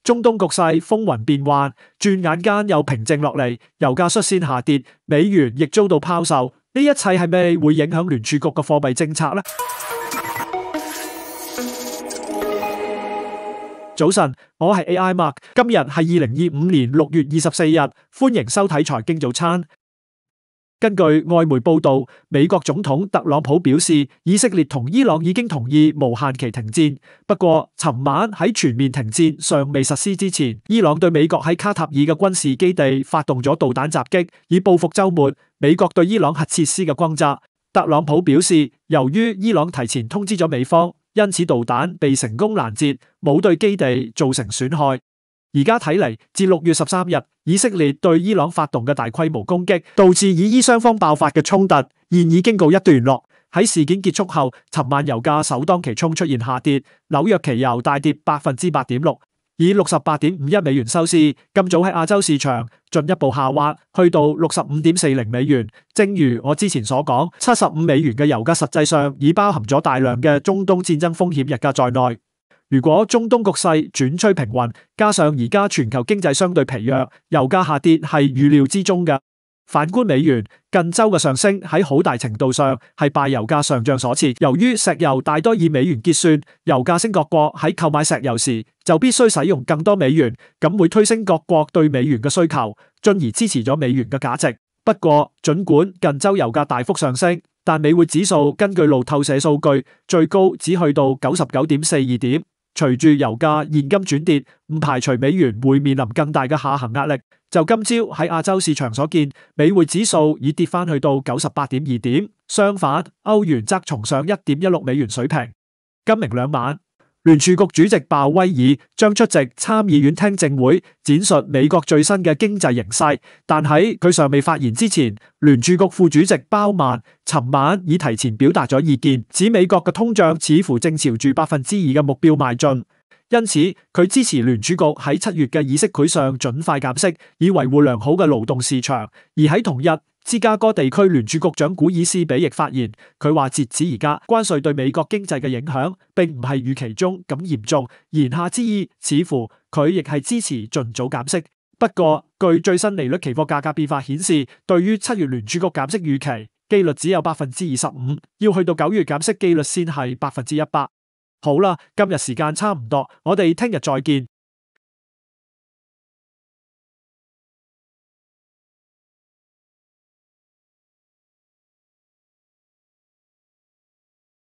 中東局勢風雲變幻，轉眼間又平靜落嚟，油價率先下跌，美元亦遭到拋售。呢一切係咪會影響聯儲局嘅貨幣政策呢？早晨，我係 AI Mark， 今日係2025年6月24日，歡迎收睇財經早餐。根據外媒報道，美國總統特朗普表示，以色列同伊朗已經同意無限期停戰。不過，尋晚喺全面停戰尚未實施之前，伊朗對美國喺卡塔爾嘅軍事基地發動咗導彈襲擊，以報復週末美國對伊朗核設施嘅轟炸。特朗普表示，由於伊朗提前通知咗美方，因此導彈被成功攔截，冇對基地造成損害。而家睇嚟，自6月13日以色列對伊朗發動嘅大規模攻擊，導致以伊雙方爆發嘅衝突，現已經告一段落。喺事件結束後，尋晚油價首當其衝出現下跌，紐約期油大跌8.6%，以68.51美元收市。今早喺亞洲市場進一步下滑，去到65.40美元。正如我之前所講，75美元嘅油價實際上已包含咗大量嘅中東戰爭風險日價在內。如果中東局勢轉趨平穩，加上而家全球經濟相對疲弱，油價下跌係預料之中嘅。反觀美元，近週嘅上升喺好大程度上係拜油價上漲所賜。由於石油大多以美元結算，油價升各國喺購買石油時就必須使用更多美元，咁會推升各國對美元嘅需求，進而支持咗美元嘅價值。不過，儘管近週油價大幅上升，但美匯指數根據路透社數據，最高只去到99.42點。隨住油價現金轉跌，唔排除美元會面臨更大嘅下行壓力。就今朝喺亞洲市場所見，美匯指數已跌返去到98.2點，相反，歐元則重上1.16美元水平。今明兩晚，聯儲局主席鮑威爾將出席參議院聽證會，展述美國最新嘅經濟形勢。但喺佢尚未發言之前，聯儲局副主席鮑曼尋晚已提前表達咗意見，指美國嘅通脹似乎正朝住2%嘅目標邁進。因此，佢支持聯儲局喺7月嘅議息會上盡快減息，以維護良好嘅勞動市場。而喺同日，芝加哥地區聯儲局長古爾斯比亦發言，佢話截止而家，關稅對美國經濟嘅影響並唔係預期中咁嚴重。言下之意，似乎佢亦係支持盡早減息。不過，據最新利率期貨價格變化顯示，對於7月聯儲局減息預期，機率只有25%，要去到9月減息機率先係100%。好啦，今日時間差唔多，我哋聽日再見。